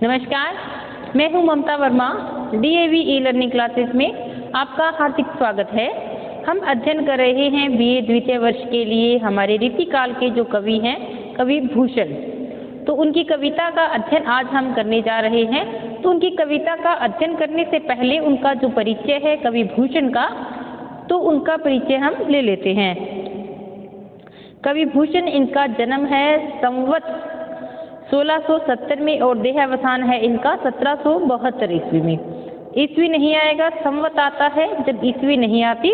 नमस्कार, मैं हूं Mamta Verma. DAV e learning classes में आपका हार्दिक स्वागत है। हम अध्ययन कर रहे हैं बीए द्वितीय वर्ष के लिए हमारे रीतिकाल के जो कवि हैं, कवि भूषण। तो उनकी कविता का अध्ययन आज हम करने जा रहे हैं। तो उनकी कविता का अध्ययन करने से पहले उनका जो परिचय है कवि भूषण का, तो उनका परिचय हम ले लेते हैं। कवि भूषण, इनका जन्म है संवत 1670 में और देहावसान है इनका 1772 ईस्वी में। ईस्वी नहीं आएगा, संवत आता है। जब ईस्वी नहीं आती,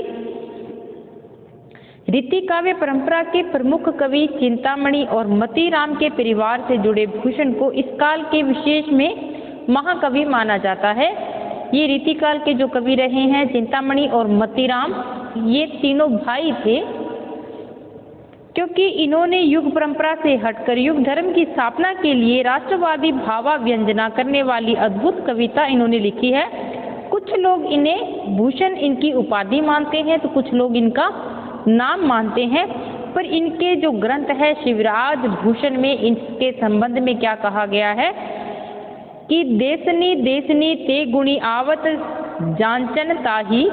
रीति काव्य परंपरा के प्रमुख कवि चिंतामणि और मतीराम के परिवार से जुड़े भूषण को इस काल के विशेष में महाकवि माना जाता है। ये रीति काल के जो कवि रहे हैं चिंतामणि और मतीराम, ये तीनों भाई थे, क्योंकि इन्होंने युग परंपरा से हटकर युग धर्म की स्थापना के लिए राष्ट्रवादी भावाव्यंजना करने वाली अद्भुत कविता इन्होंने लिखी है। कुछ लोग इन्हें भूषण इनकी उपाधि मानते हैं, तो कुछ लोग इनका नाम मानते हैं। पर इनके जो ग्रंथ है शिवराज भूषण में इनके संबंध में क्या कहा गया है कि देसनी देसनी ते गुणी आवत जांचन ताही,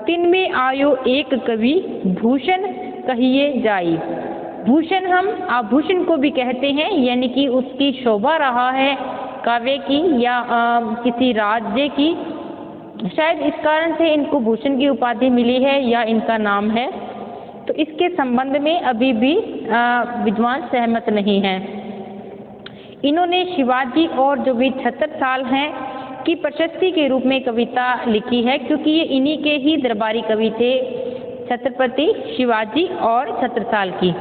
तिनमें आयो एक कवि भूषण कहिए जाई। भूषण हम आभूषण को भी कहते हैं, यानी कि उसकी शोभा रहा है काव्य की या किसी राज्य की। शायद इस कारण से इनको भूषण की उपाधि मिली है या इनका नाम है। तो इसके संबंध में अभी भी विद्वान सहमत नहीं हैं। इन्होंने शिवाजी और जो भी छत्रसाल हैं की प्रशस्ति के रूप में कविता लिखी है, क्योंकि ये इन्हीं के ही दरबारी कवि थे, छत्रपति शिवाजी और छत्रसाल की।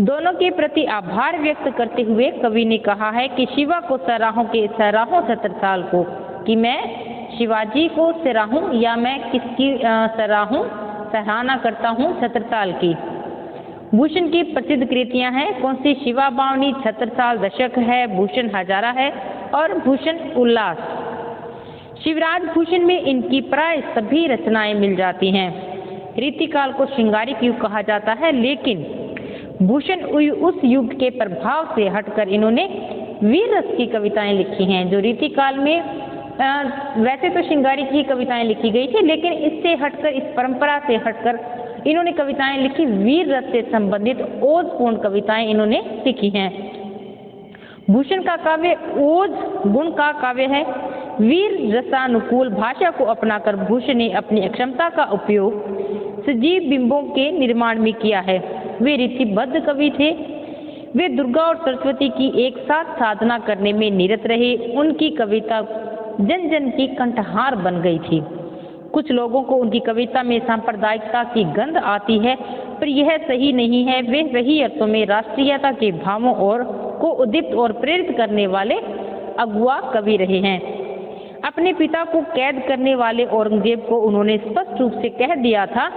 दोनों के प्रति आभार व्यक्त करते हुए कवि ने कहा है कि शिवा को सराहूं छत्रसाल को, कि मैं शिवाजी को सराहूं या मैं किसकी सराहना करता हूं, छत्रसाल की। भूषण की प्रसिद्ध कृतियां हैं कौन सी? शिवा बावनी, छत्रसाल दशक है, भूषण हजारा है और भूषण उल्लास। शिवराज भूषण में इनकी प्राय सभी रचनाएं मिल जाती हैं। रीतिकाल को श्रृंगारिक युग कहा जाता है, लेकिन भूषण उस युग के प्रभाव से हटकर इन्होंने वीर रस की कविताएं लिखी हैं। जो रीतिकाल में वैसे तो श्रृंगारिक ही कविताएं लिखी गई थी, लेकिन इससे हटकर, इस परंपरा से हटकर इन्होंने कविताएं लिखी, वीर रस से संबंधित ओजपूर्ण कविताएं इन्होंने लिखी हैं। भूषण का काव्य ओज गुण का काव्य है। वीर रसानुकूल भाषा को अपनाकर भूषण ने अपनी अक्षमता का उपयोग सजीव बिंबों के निर्माण में किया है। वे रीतिबद्ध कवि थे। वे दुर्गा और सरस्वती की एक साथ साधना करने में निरत रहे। उनकी कविता जन जन की कंठहार बन गई थी। कुछ लोगों को उनकी कविता में सांप्रदायिकता की गंध आती है, पर यह सही नहीं है। वे सही अर्थों में राष्ट्रीयता के भावों और को उद्दीप्त और प्रेरित करने वाले अगुआ कवि रहे हैं। अपने पिता को कैद करने वाले औरंगजेब को उन्होंने स्पष्ट रूप से कह दिया था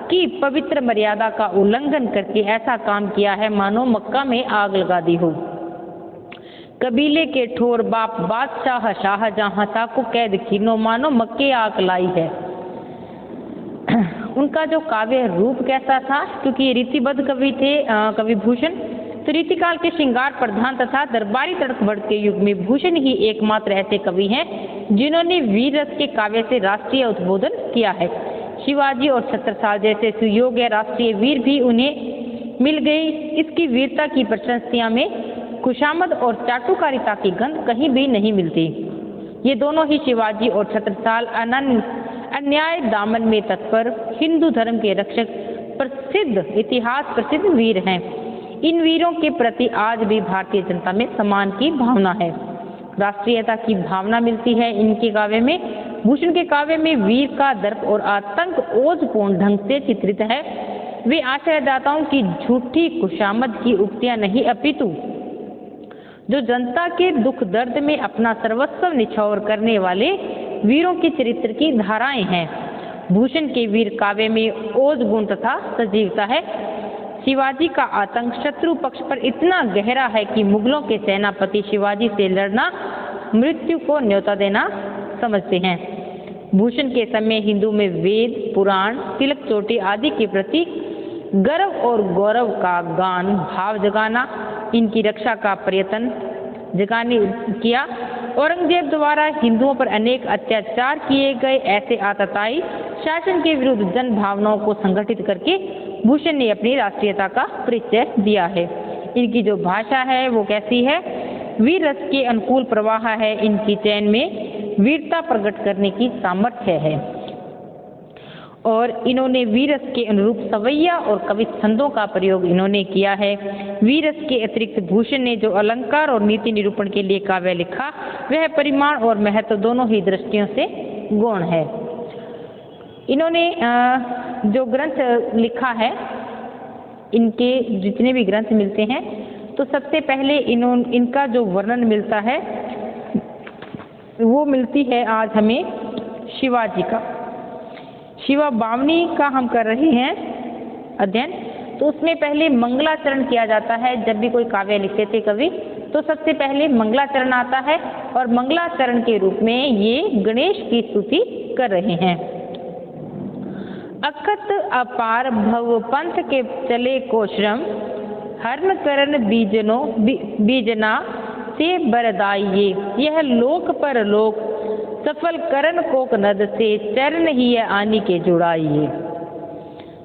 कि पवित्र मर्यादा का उल्लंघन करके ऐसा काम किया है मानो मक्का में आग लगा दी हो। कबीले के ठोर बाप बादशाह शाहजहां था को कैद कीनो मानो मक्के आग लाई है। उनका जो काव्य रूप कैसा था, क्योंकि ये रीतिबद्ध कवि थे कवि भूषण, तो रीतिकाल के श्रृंगार प्रधान तथा दरबारी तड़कबढ़ के युग में भूषण ही एकमात्र ऐसे कवि हैं जिन्होंने वीर रस के काव्य से राष्ट्रीय उद्बोधन किया है। शिवाजी और छत्रसाल जैसे सुयोग्य राष्ट्रीय वीर भी उन्हें मिल गई। इसकी वीरता की प्रशंसियां में खुशामद और चाटुकारिता की गंध कहीं भी नहीं मिलती। ये दोनों ही शिवाजी और छत्रसाल अन्याय दामन में तत्पर हिंदू धर्म के रक्षक, प्रसिद्ध इतिहास प्रसिद्ध वीर हैं। इन वीरों के प्रति आज भी भारतीय जनता में सम्मान की भावना है, राष्ट्रीयता की भावना मिलती है इनके काव्य में। भूषण के काव्य में वीर का दर्प और आतंक ओजपूर्ण ढंग से चित्रित है। वे आशयदाताओं की झूठी खुशामद की उक्तियां नहीं, अपितु जो जनता के दुख दर्द में अपना सर्वस्व निछावर करने वाले वीरों के चरित्र की धाराएं हैं। भूषण के वीर काव्य में ओज गुण तथा सजीवता है। शिवाजी का आतंक शत्रु पक्ष पर इतना गहरा है कि मुगलों के सेनापति शिवाजी से लड़ना मृत्यु को न्योता देना समझते हैं। भूषण के समय हिंदू में वेद, पुराण, तिलक चोटी आदि के प्रति गर्व और गौरव का गान भाव जगाना, इनकी रक्षा का प्रयत्न जगाने किया। औरंगजेब द्वारा हिंदुओं पर अनेक अत्याचार किए गए। ऐसे आतताई शासन के विरुद्ध जन भावनाओं को संगठित करके भूषण ने अपनी राष्ट्रीयता का परिचय दिया है। इनकी जो भाषा है वो कैसी है? वीर रस के अनुकूल प्रवाह है। इनकी चयन में वीरता प्रकट करने की सामर्थ्य है और इन्होंने वीरस के अनुरूप सवैया और कवि छंदों का प्रयोग इन्होंने किया है। वीरस के अतिरिक्त भूषण ने जो अलंकार और नीति निरूपण के लिए काव्य लिखा वह परिमाण और महत्व दोनों ही दृष्टियों से गौण है। इन्होंने जो ग्रंथ लिखा है, इनके जितने भी ग्रंथ मिलते हैं तो सबसे पहले इनका जो वर्णन मिलता है वो मिलती है आज हमें शिवाजी का। शिवा बावनी का हम कर रहे हैं अध्ययन, तो उसमें पहले मंगलाचरण किया जाता है। जब भी कोई काव्य लिखते थे कवि तो सबसे पहले मंगलाचरण आता है और मंगलाचरण के रूप में ये गणेश की स्तुति कर रहे हैं। अखत अपार भव पंथ के चले को श्रम, हरण करण बीजना से बरदाइये, यह लोक पर लोक सफल करण कोक नद से चरण ही आनी के जुड़ाइए।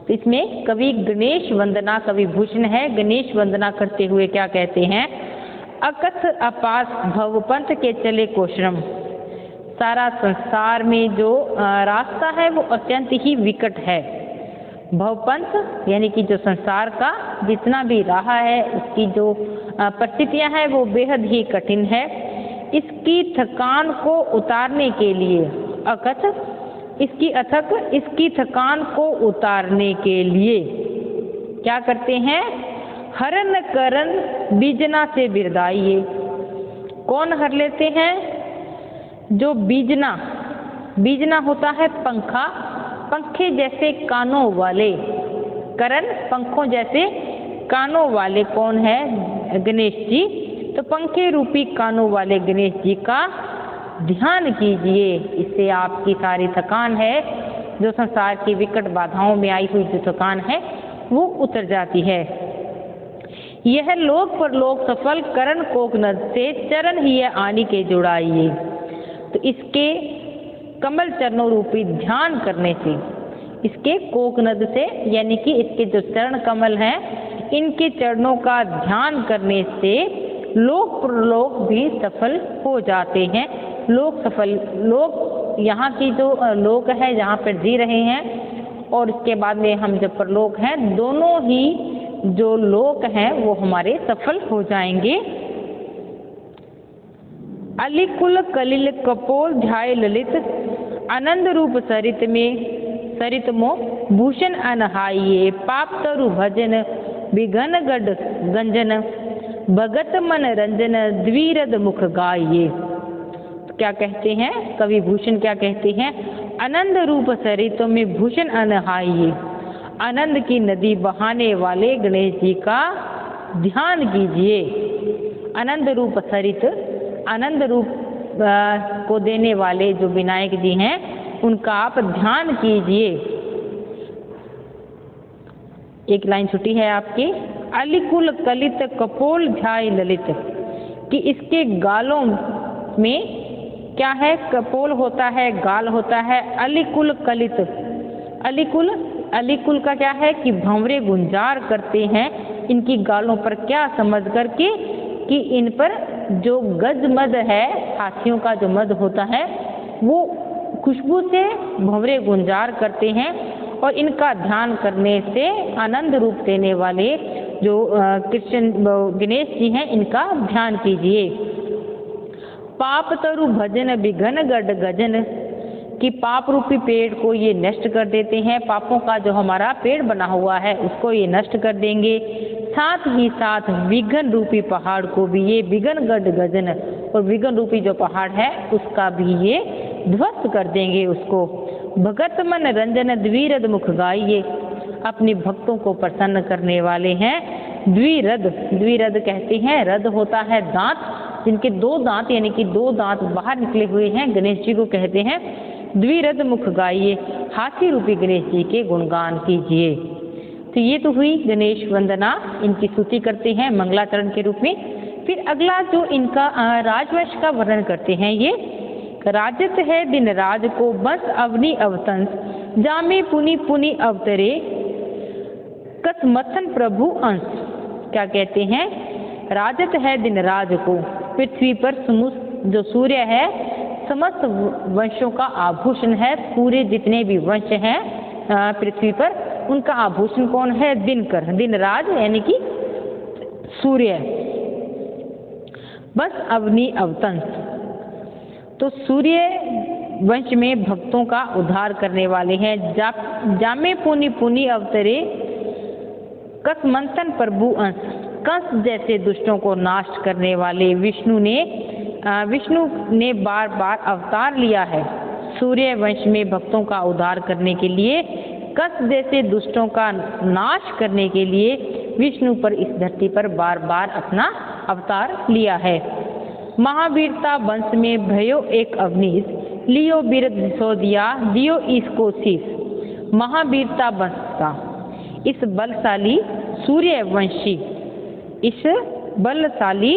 तो इसमें कवि गणेश वंदना, कवि भूषण है, गणेश वंदना करते हुए क्या कहते हैं? अकथ अपास भव पंथ के चले को श्रम, सारा संसार में जो रास्ता है वो अत्यंत ही विकट है। भवपंथ यानी कि जो संसार का जितना भी राह है उसकी जो परिस्थितियां हैं वो बेहद ही कठिन है। इसकी थकान को उतारने के लिए अकथ, इसकी थकान को उतारने के लिए क्या करते हैं? हरण करण बीजना से बिरदाइए। कौन हर लेते हैं? जो बीजना होता है पंखा, पंखे जैसे कानों वाले, करण पंखों जैसे कानों वाले कौन है? गणेश जी। तो पंखे रूपी कानों वाले गणेश जी का ध्यान कीजिए, इससे आपकी सारी थकान है, जो संसार की विकट बाधाओं में आई हुई जो थकान है वो उतर जाती है। यह लोक पर लोक सफल करण कोक नद से चरण ही आनी के जुड़ाइए। तो इसके कमल चरणों रूपी ध्यान करने से, इसके कोक नद से यानी कि इसके जो चरण कमल हैं इनके चरणों का ध्यान करने से लोक प्रलोक भी सफल हो जाते हैं। लोक यहाँ की जो लोक है जहाँ पर जी रहे हैं और इसके बाद में हम जब परलोक हैं, दोनों ही जो लोक हैं वो हमारे सफल हो जाएंगे। अलिकुल कलिल कपोल ध्याय ललित, आनंद रूप सरित मो भूषण अनहाइये, पाप तरु भजन विघन गढ़ गंजन, भगत मन रंजन द्विरद मुख गाइये। तो क्या कहते हैं कवि भूषण? क्या कहते हैं? आनंद रूप सरितों में भूषण अनहाइये, आनंद की नदी बहाने वाले गणेश जी का ध्यान कीजिए। आनंद रूप सरित, आनंद रूप को देने वाले जो विनायक जी हैं उनका आप ध्यान कीजिए। एक लाइन छुट्टी है आपकी, अलिकुल कलित कपोल ध्याय ललित, कि इसके गालों में क्या है? कपोल होता है, गाल होता है। अलिकुल कलित, अलिकुल का क्या है कि भंवरे गुंजार करते हैं इनकी गालों पर, क्या समझ करके कि इन पर जो गज मद है, हाथियों का जो मद होता है वो खुशबू से भंवरे गुंजार करते हैं और इनका ध्यान करने से आनंद रूप देने वाले जो कृष्ण गणेश जी हैं इनका ध्यान कीजिए। पाप तरु भजन विघन गढ़ गजन, कि पाप रूपी पेड़ को ये नष्ट कर देते हैं, पापों का जो हमारा पेड़ बना हुआ है उसको ये नष्ट कर देंगे। साथ ही साथ विघन रूपी पहाड़ को भी ये विघन गढ़ गजन, और विघन रूपी जो पहाड़ है उसका भी ये ध्वस्त कर देंगे उसको। भगत मन रंजन द्विरद मुख गाइये, अपने भक्तों को प्रसन्न करने वाले हैं द्विरद। द्विरद कहते हैं, रद होता है दांत, जिनके दो दांत यानी कि दो दांत बाहर निकले हुए हैं गणेश जी को कहते हैं द्विरद मुख गाइये, हाथी रूपी गणेश जी के गुणगान कीजिए। तो ये तो हुई गणेश वंदना, इनकी स्तुति करते हैं मंगलाचरण के रूप में। फिर अगला जो इनका राजवंश का वर्णन करते हैं, ये राजत है दिन राज को बंस अवनी अवतंस जामे पुनि पुनि अवतरे कसमथन प्रभु अंश। क्या कहते हैं? राजत है दिन राज को, पृथ्वी पर जो सूर्य है समस्त वंशों का आभूषण है। पूरे जितने भी वंश हैं पृथ्वी पर उनका आभूषण कौन है? दिनकर, दिन राज यानी कि सूर्य। बस अवनी अवतंस, तो सूर्य वंश में भक्तों का उद्धार करने वाले हैं। जामे पुनि पुनि अवतरे कसमंथन प्रभु अंश, कंस जैसे दुष्टों को नाश करने वाले विष्णु ने बार बार अवतार लिया है सूर्य वंश में भक्तों का उद्धार करने के लिए। कंस जैसे दुष्टों का नाश करने के लिए विष्णु पर इस धरती पर बार बार अपना अवतार लिया है। महावीरता वंश में भयो एक अवनीश लियो बिरद सिसोदिया दियो इसको शीश। महावीरता वंश का इस बलशाली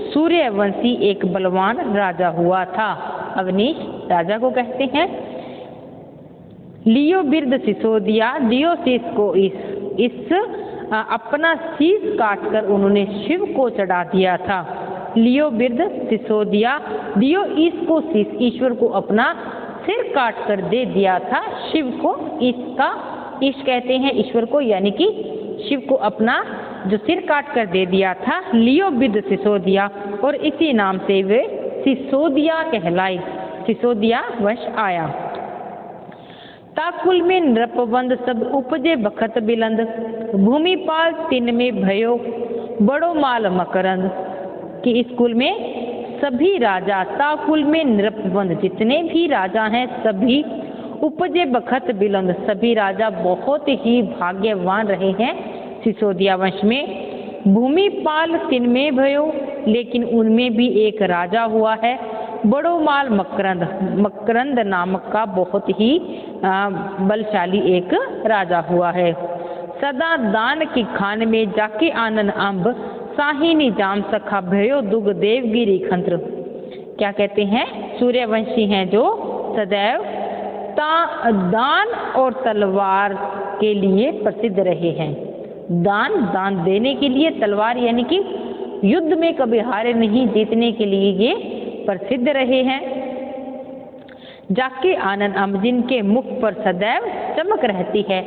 सूर्यवंशी एक बलवान राजा हुआ था। अवनीश राजा को कहते हैं। लियो बिरद सिसोदिया दियो शीश को इस अपना शीश काटकर उन्होंने शिव को चढ़ा दिया था। लियो बिरद सिसोदिया दियो इसको शीश, ईश्वर को अपना सिर काट कर दे दिया था शिव को। ईश कहते हैं ईश्वर को, यानी कि शिव को अपना जो सिर काट कर दे दिया था। लियो बिरद सिसोदिया, और इसी नाम से वे सिसोदिया कहलाई, सिसोदिया वंश आया। ताकुल में नृपवंद सब उपजे बखत बिलंद भूमिपाल तिन में भयो बड़ो माल मकरंद। कि इस कुल में सभी राजा, ताकुल में नृपवंद जितने भी राजा हैं सभी, उपजे बखत बिलंद सभी राजा बहुत ही भाग्यवान रहे हैं सिसोदिया वंश में। भूमिपाल तिन में भयो, लेकिन उनमें भी एक राजा हुआ है बड़ो माल मकरंद नामक का बहुत ही बलशाली एक राजा हुआ है। सदा दान की खान में जाके आनंद अम्ब साही निजाम सखा भयो दुग देवगिरी खंत्र। क्या कहते हैं? सूर्यवंशी हैं जो सदैव दान और तलवार के लिए प्रसिद्ध रहे हैं। दान देने के लिए, तलवार यानी कि युद्ध में कभी हारे नहीं, जीतने के लिए ये प्रसिद्ध रहे हैं। जाके आनंद अम्ब जिनके मुख पर सदैव चमक रहती है।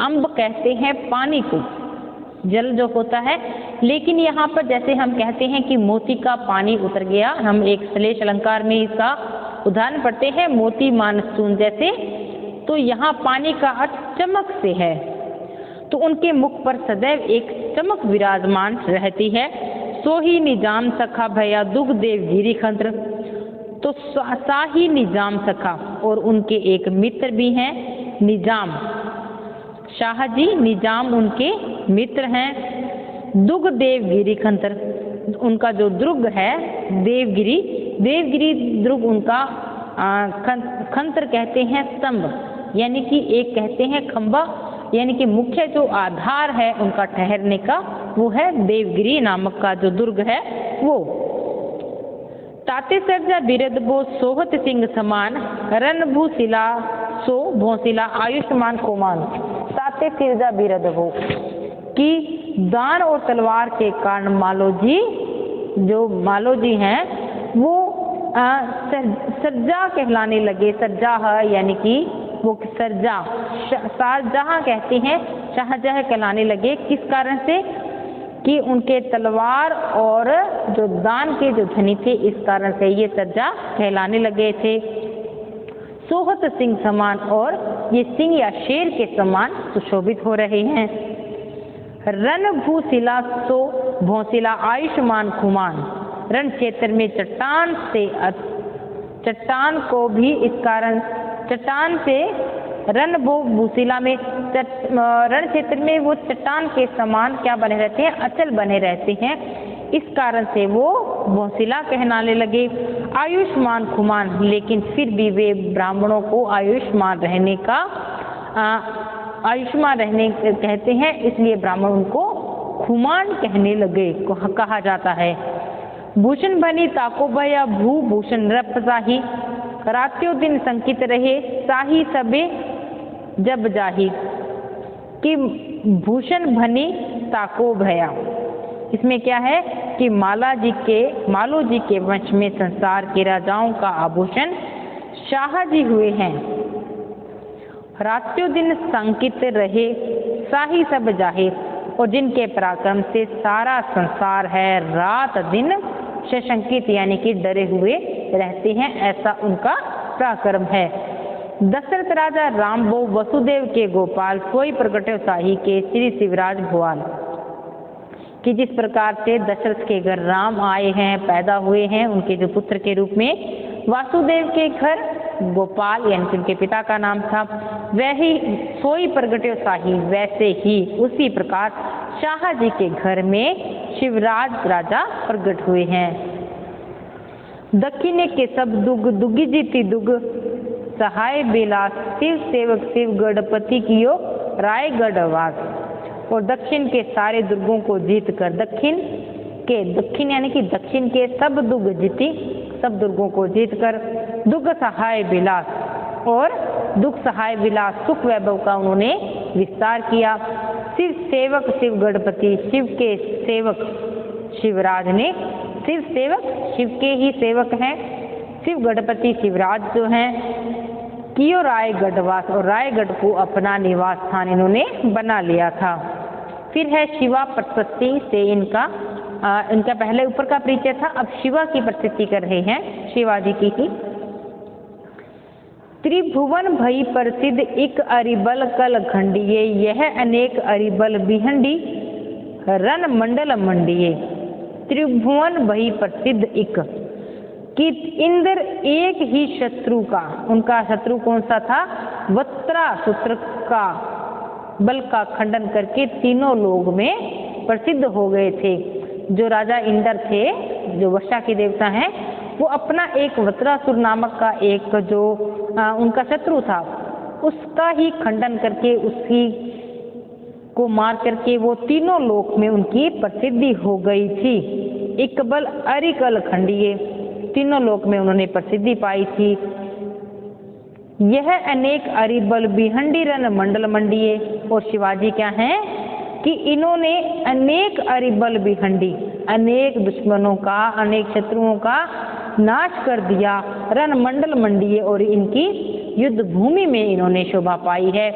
अम्ब कहते हैं पानी को, जल जो होता है, लेकिन यहाँ पर जैसे हम कहते हैं कि मोती का पानी उतर गया, हम एक श्लेष अलंकार में इसका उदाहरण पढ़ते हैं मोती मानसून जैसे, तो यहाँ पानी का अर्थ चमक से है। तो उनके मुख पर सदैव एक चमक विराजमान रहती है। सोही निजाम सखा भया दुग देव गिरी खंत्र, तो शाही निजाम सखा, और उनके एक मित्र भी हैं निजाम, शाहजी निजाम उनके मित्र हैं। दुग देवगिरी खंत्र, उनका जो दुर्ग है देवगिरी दुर्ग उनका खंत्र कहते हैं स्तंभ, यानी कि एक कहते हैं खंबा, यानी कि मुख्य जो आधार है उनका ठहरने का वो है देवगिरी नामक का जो दुर्ग है वो। ताते सर्जा बिरद बो सोहत सिंह समान रणभूशिला सो भोशिला आयुष्मान कोमान। ताते सिरजा बिरद हो कि दान और तलवार के कारण मालोजी हैं वो सर्जा कहलाने लगे। सर्जा है यानी कि वो सर्जा, शाहजहां कहते हैं, शाहजहां कहलाने लगे। किस कारण से? कि उनके तलवार और जो दान के जो धनी थे, इस कारण से ये सर्जा कहलाने लगे थे। सोहत सिंह समान, और ये सिंह या शेर के समान सुशोभित हो रहे हैं। रणभूशिला सो भोशिला आयुष्मान खुमान, रण क्षेत्र में चट्टान को भी इस कारण, चट्टान से रणभूशिला में रण क्षेत्र में वो चट्टान के समान क्या बने रहते हैं? अचल बने रहते हैं। इस कारण से वो भोशिला कहलाने लगे। आयुष्मान खुमान, लेकिन फिर भी वे ब्राह्मणों को आयुष्मान रहने कहते हैं, इसलिए ब्राह्मण उनको खुमान कहने लगे, कहा जाता है। भूषण बनी ताको भया भूभूषण रप साही, रात्यों दिन संकित रहे साही सबे जब जाही। कि भूषण भनी ताको भया, इसमें क्या है कि मालो जी के वंश में संसार के राजाओं का आभूषण शाह जी हुए हैं। रात्यों दिन संकित रहे साही सब जाहे, और जिनके पराक्रम से सारा संसार है रात दिन सशंकित यानी कि डरे हुए रहते हैं, ऐसा उनका पराक्रम है। दशरथ राजा राम बो वसुदेव के गोपाल, सोई प्रगटे साही के श्री शिवराज भुआल। कि जिस प्रकार से दशरथ के घर राम आए हैं, पैदा हुए हैं, उनके जो पुत्र के रूप में वासुदेव के घर गोपाल यानी कि उनके पिता का नाम था, वही सोई प्रगटे साही, वैसे ही उसी प्रकार शाह जी के घर में शिवराज राजा प्रकट हुए हैं। दक्षिणे के सब दुग दुगी जीती दुग, सहाय बिलास शिव सेवक शिव गढ़पति कियो रायगढ़ वास। और दक्षिण के सारे दुर्गों को जीत कर, दक्षिण यानी कि दक्षिण के सब दुर्ग जीती, सब दुर्गों को जीत कर दुग सहाय विलास, और दुख सहाय विलास सुख वैभव का उन्होंने विस्तार किया। शिव सेवक शिव गढ़पति, शिव के सेवक शिवराज ने, शिव सेवक शिव के ही सेवक हैं, शिव गढ़पति शिवराज जो हैं, कियो रायगढ़वास, और रायगढ़ को अपना निवास स्थान इन्होंने बना लिया था। फिर है शिवा प्रशस्ति से इनका पहले ऊपर का परिचय था, अब शिवा की प्रशस्ति कर रहे हैं, शिवाजी की ही। त्रिभुवन भई प्रसिद्ध इक अरिबल कल खंडिये, यह अनेक अरिबल बिहंडी रन मंडल मंडिये। त्रिभुवन भई प्रसिद्ध इक, कि इंद्र एक ही शत्रु का, उनका शत्रु कौन सा था, वत्रासुर का बल का खंडन करके तीनों लोग में प्रसिद्ध हो गए थे। जो राजा इंद्र थे, जो वर्षा के देवता हैं, वो अपना एक वत्रासुर नामक का एक जो उनका शत्रु था, उसका ही खंडन करके, उसी को मार करके वो तीनों लोक में उनकी प्रसिद्धि हो गई थी। इकबल अरिकल खंडिये, तीनों लोक में उन्होंने प्रसिद्धि पाई थी। यह अनेक अरिबल बिहंडी रन मंडल मंडिये, और शिवाजी क्या हैं कि इन्होंने अनेक अरिबल बिहंडी, अनेक दुश्मनों का, अनेक शत्रुओं का नाश कर दिया, रन मंडल मंडिये, और इनकी युद्ध भूमि में इन्होंने शोभा पाई है।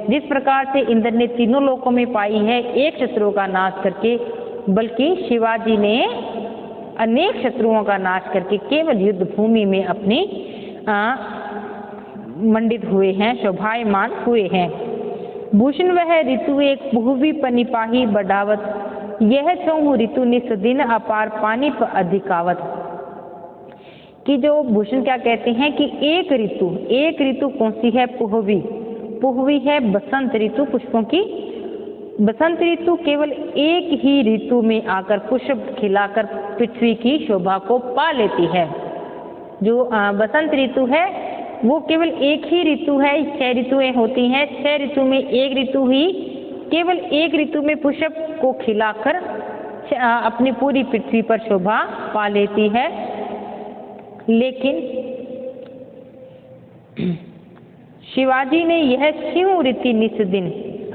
जिस प्रकार से इंद्र ने तीनों लोकों में पाई है एक शत्रुओं का नाश करके, बल्कि शिवाजी ने अनेक शत्रुओं का नाश करके केवल युद्ध भूमि में अपनी मंडित हुए हैं, शोभायमान हुए हैं। भूषण वह ऋतु एक पुहवी पनिपाही बढ़ावत, यह चौहु ऋतु निस दिन अपार पानी पर अधिकावत। कि जो भूषण क्या कहते हैं कि एक ऋतु कौन सी है, पुहवी। पुहवी है बसंत ऋतु, पुष्पों की। बसंत ऋतु केवल एक ही ऋतु में आकर पुष्प खिलाकर पृथ्वी की शोभा को पा लेती है। जो बसंत ऋतु है वो केवल एक ही ऋतु है, 6 ऋतुएं होती हैं, 6 ऋतु में एक ऋतु ही, केवल एक ऋतु में पुष्प को खिलाकर अपनी पूरी पृथ्वी पर शोभा पा लेती है। लेकिन शिवाजी ने यह शिव ऋति निस दिन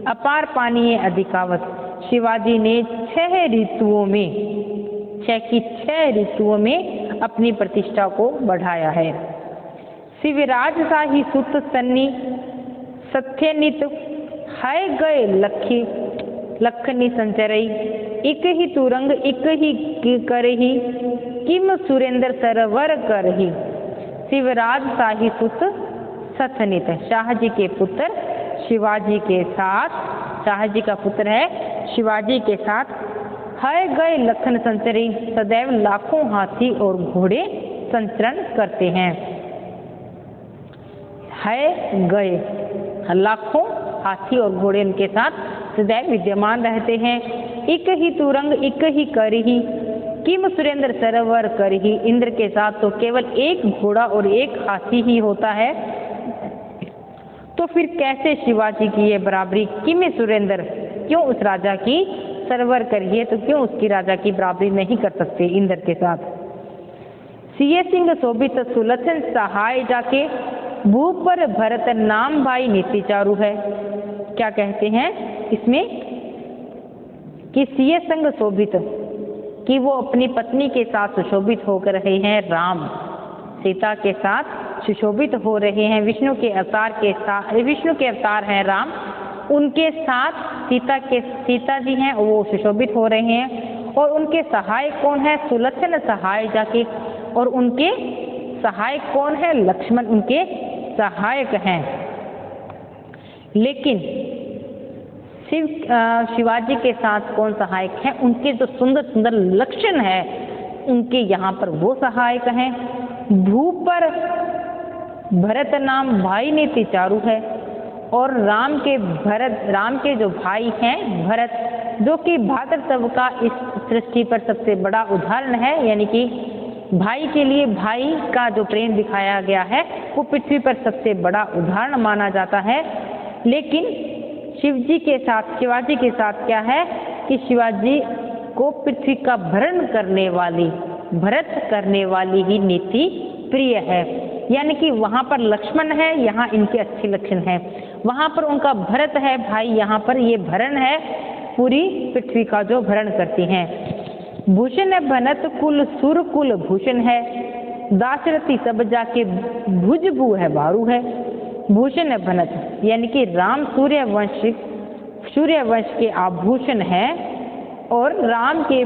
अपार पानी अधिकावत, शिवाजी ने 6 ऋतुओं में, 6 ऋतुओं में अपनी प्रतिष्ठा को बढ़ाया है। शिवराज साही सुत सन्नी सत्यनित हाय गए लखनी संचरई, इक ही तुरंग इक ही करही, किम सुरेंद्र सरवर करही। शिवराज साही सुत सत्यनित, शाह जी के पुत्र शिवाजी के साथ, शाह जी का पुत्र है शिवाजी के साथ, हाय गए लखन संचरी, सदैव लाखों हाथी और घोड़े संचरण करते हैं। है गए, लाखों हाथी और घोड़े उनके साथ सदैव विद्यमान रहते हैं। इक ही तुरंग इक ही करही, किम सुरेंद्र सरोवर करही, इंद्र के साथ तो केवल एक घोड़ा और एक हाथी ही होता है, तो फिर कैसे शिवाजी की ये बराबरी, किम सुरेंद्र, क्यों उस राजा की सरवर करिए तो क्यों उसकी राजा की बराबरी नहीं कर सकते इंद्र के साथ। सिय सिंह शोभित सुलक्षण सहाय जाके, भूप पर भरत नाम भाई नीति चारु है। क्या कहते हैं इसमें कि सिय संग शोभित, कि वो अपनी पत्नी के साथ सुशोभित होकर रहे हैं, राम सीता के साथ सुशोभित हो रहे हैं, विष्णु के अवतार हैं राम, उनके साथ सीता जी हैं वो सुशोभित हो रहे हैं। और उनके सहायक कौन है? सुलक्षण सहाय जाके, और उनके सहायक कौन है? लक्ष्मण उनके सहायक हैं। लेकिन शिवाजी के साथ कौन सहायक है? उनके जो सुंदर सुंदर लक्षण है उनके यहाँ पर वो सहायक हैं। भूप पर भरत नाम भाई नीति चारु है, और राम के जो भाई हैं भरत, जो कि भातृत्व का इस सृष्टि पर सबसे बड़ा उदाहरण है, यानी कि भाई के लिए भाई का जो प्रेम दिखाया गया है वो पृथ्वी पर सबसे बड़ा उदाहरण माना जाता है। लेकिन शिवाजी के साथ क्या है कि शिवाजी को पृथ्वी का भरण भरत करने वाली ही नीति प्रिय है, यानी कि वहाँ पर लक्ष्मण है, यहाँ इनके अच्छे लक्षण है। वहाँ पर उनका भरत है भाई, यहाँ पर ये भरण है, पूरी पृथ्वी का जो भरण करती हैं। भूषण भनत कुल सुर कुल भूषण है, दाशरथी सब जाके भुजभू है बारू है। भूषण भनत यानी कि राम सूर्यवंश के आभूषण है, और राम की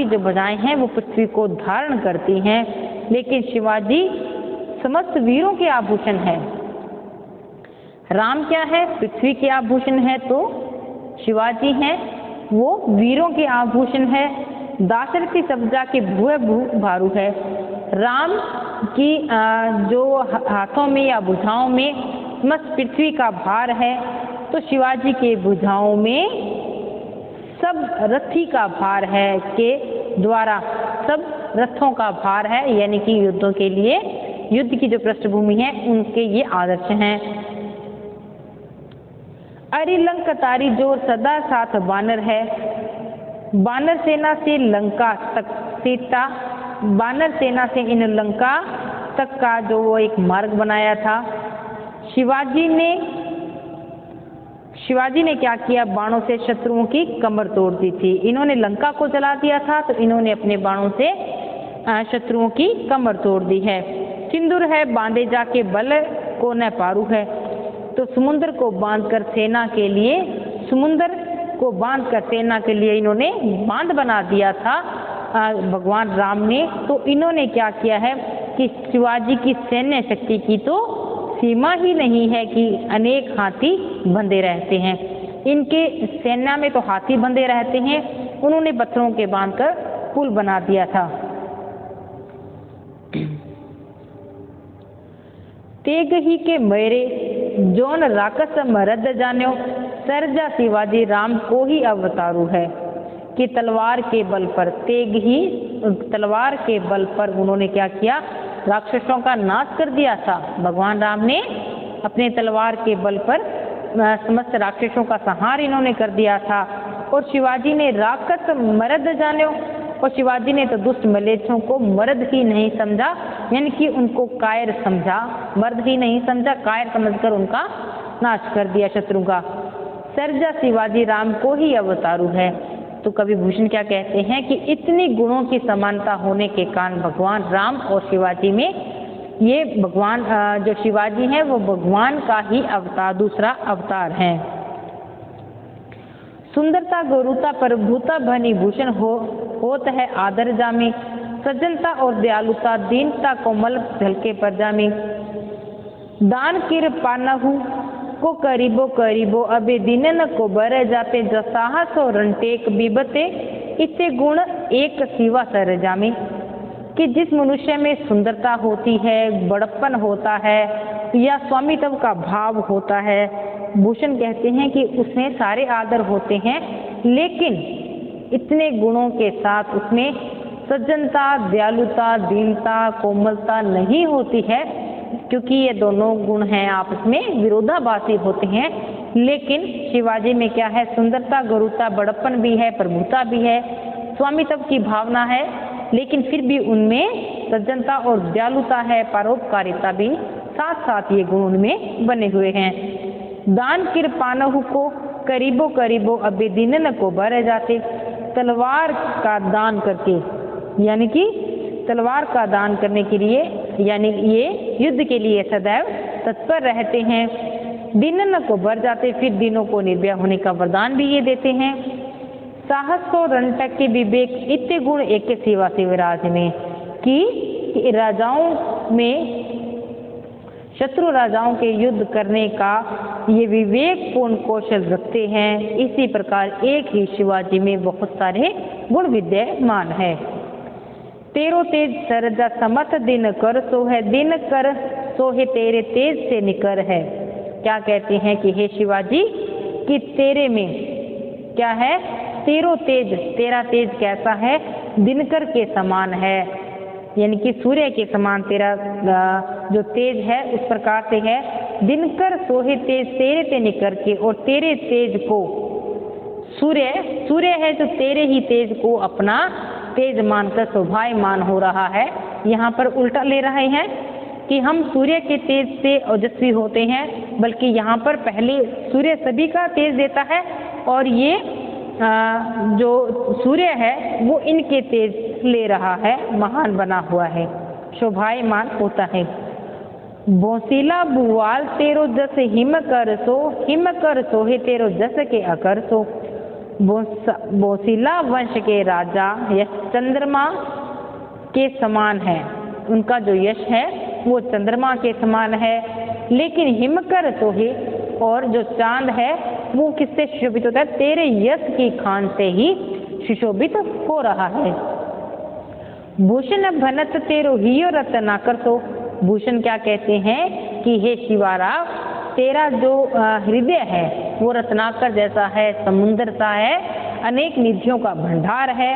जो भुजाएं हैं वो पृथ्वी को धारण करती हैं। लेकिन शिवाजी समस्त वीरों के आभूषण है। राम क्या है? पृथ्वी के आभूषण है, तो शिवाजी हैं वो वीरों के आभूषण है। दाशरथी सब्जा के भूए भू भारू है। राम की जो हाथों में या भुजाओं में समस्त पृथ्वी का भार है, तो शिवाजी के भुजाओं में सब रथी का भार है, के द्वारा सब रथों का भार है, यानी कि युद्धों के लिए युद्ध की जो पृष्ठभूमि है उनके ये आदर्श हैं। अरिलंक तारी जो सदा साथ बानर है, बानर सेना से लंका तक सीता, बानर सेना से इन लंका तक का जो वो एक मार्ग बनाया था। शिवाजी ने क्या किया? बाणों से शत्रुओं की कमर तोड़ दी थी। इन्होंने लंका को जला दिया था, तो इन्होंने अपने बाणों से शत्रुओं की कमर तोड़ दी है। सिंदूर है बांधे जाके बल को न पारू है, तो समुद्र को बांधकर सेना के लिए इन्होंने बांध बना दिया था भगवान राम ने। तो इन्होंने क्या किया है कि शिवाजी की सैन्य शक्ति की तो सीमा ही नहीं है कि अनेक हाथी बंधे रहते हैं। इनके सेना में तो हाथी बंधे रहते हैं, उन्होंने पत्थरों के बांधकर पुल बना दिया था। तेग ही के मेरे जोन राकस मरद जान्यो, सरजा शिवाजी राम को ही अवतारू है, कि तलवार के बल पर उन्होंने क्या किया? राक्षसों का नाश कर दिया था। भगवान राम ने अपने तलवार के बल पर समस्त राक्षसों का संहार इन्होंने कर दिया था। और शिवाजी ने राकस मर्द जान्यो, और शिवाजी ने तो दुष्ट मलेच्छों को मर्द ही नहीं समझा, यानी कि उनको कायर समझा, मर्द ही नहीं समझा, कायर समझकर उनका नाश कर दिया शत्रु का। सरजा शिवाजी राम को ही अवतारू है। तो कवि भूषण क्या कहते हैं कि इतनी गुणों की समानता होने के कारण भगवान राम और शिवाजी में ये भगवान जो शिवाजी हैं वो भगवान का ही अवतार, दूसरा अवतार है। सुंदरता गौरवता प्रभुता भनी भूषण होत है आदर जामी, सज्जनता और दयालुता दीनता कोमल झलके पर जामी। दान किर पानहु को करीबो अबे दिनन को बर जाते, जसाहस और रंटेक बिबते इसे गुण एक सिवा सर जामी। कि जिस मनुष्य में सुंदरता होती है, बड़प्पन होता है या स्वामित्व का भाव होता है, भूषण कहते हैं कि उसमें सारे आदर होते हैं, लेकिन इतने गुणों के साथ उसमें सज्जनता, दयालुता, दीनता, कोमलता नहीं होती है, क्योंकि ये दोनों गुण हैं आपस में विरोधाभासी होते हैं। लेकिन शिवाजी में क्या है, सुंदरता, गौरवता, बड़प्पन भी है, प्रभुता भी है, स्वामित्व की भावना है, लेकिन फिर भी उनमें सज्जनता और दयालुता है, परोपकारिता भी साथ साथ ये गुण उनमें बने हुए हैं। दान कृपाणहु को करीबो करीबो अबे दीनन को बर जाते, तलवार का दान करके, यानी कि तलवार का दान करने के लिए, यानी ये युद्ध के लिए सदैव तत्पर रहते हैं। दीनन को बर जाते, फिर दीनों को निर्भय होने का वरदान भी ये देते हैं। साहस को रणटक के विवेक इत्य गुण एक सेवा से विराज में, कि राजाओं में, शत्रु राजाओं के युद्ध करने का ये विवेकपूर्ण कौशल रखते हैं। इसी प्रकार एक ही शिवाजी में बहुत सारे गुण विद्यमान है। तेरो तेज सरजा समत दिन कर सो है, दिन कर सो है तेरे तेज से निकर है। क्या कहते हैं कि हे शिवाजी, कि तेरे में क्या है, तेरो तेज, तेरा तेज कैसा है, दिनकर के समान है, यानी कि सूर्य के समान तेरा जो तेज है उस प्रकार से है। दिनकर सोहे तेज तेरे ते निकर के, और तेरे तेज को सूर्य है जो तेरे ही तेज को अपना तेज मानकर शोभायमान हो रहा है। यहाँ पर उल्टा ले रहे हैं कि हम सूर्य के तेज से ओजस्वी होते हैं, बल्कि यहाँ पर पहले सूर्य सभी का तेज देता है, और ये जो सूर्य है वो इनके तेज ले रहा है, महान बना हुआ है, शोभायमान होता है। बोसीला बुवाल तेरो जस हिम कर सो है तेरो जस के अकर सो। बोसीला वंश के राजा यश चंद्रमा के समान है, उनका जो यश है वो चंद्रमा के समान है, लेकिन हिमकर तो है, और जो चांद है वो किससे सुशोभित होता है, तेरे यश की खान से ही सुशोभित हो रहा है। भूषण भनत तेरो हियो रत्ना कर सो। भूषण क्या कहते हैं कि हे शिवाराव, तेरा जो हृदय है वो रत्नाकर जैसा है, समुद्र सा है, अनेक निधियों का भंडार है।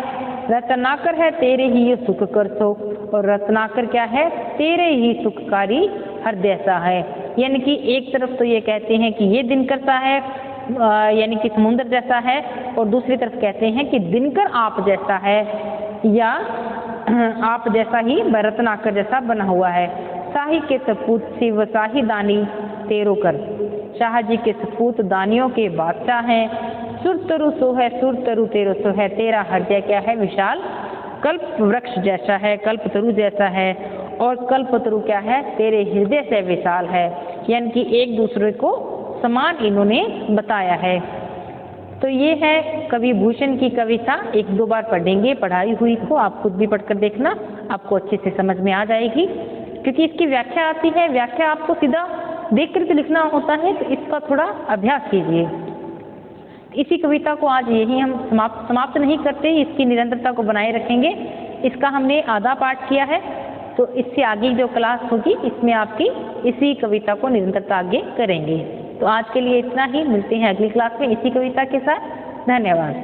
रत्नाकर है तेरे ही ये सुख कर सो, और रत्नाकर क्या है, तेरे ही सुखकारी हृदय सा है। यानी कि एक तरफ तो ये कहते हैं कि ये दिनकर सा है, यानी कि समुद्र जैसा है, और दूसरी तरफ कहते हैं कि दिनकर आप जैसा है, या आप जैसा ही रत्नाकर जैसा बना हुआ है। शाही के सपूत शिव शाही दानी तेरो कर। शाह जी के सपूत दानियों के बादशाह हैं। सुरतरु सो है, सुरतरु तेरो सो है, तेरा हृदय क्या है, विशाल कल्प वृक्ष जैसा है, कल्पतरु जैसा है, और कल्पतरु क्या है, तेरे हृदय से विशाल है। यानी कि एक दूसरे को समान इन्होंने बताया है। तो ये है कवि भूषण की कविता। एक दो बार पढ़ेंगे, पढ़ाई हुई को आप खुद भी पढ़कर देखना, आपको अच्छे से समझ में आ जाएगी, क्योंकि इसकी व्याख्या आती है। व्याख्या आपको सीधा देख कर लिखना होता है, तो इसका थोड़ा अभ्यास कीजिए। इसी कविता को आज यही हम समाप्त नहीं करते, इसकी निरंतरता को बनाए रखेंगे। इसका हमने आधा पाठ किया है, तो इससे आगे जो क्लास होगी इसमें आपकी इसी कविता को निरंतरता आगे करेंगे। तो आज के लिए इतना ही, मिलते हैं अगली क्लास में इसी कविता के साथ। धन्यवाद।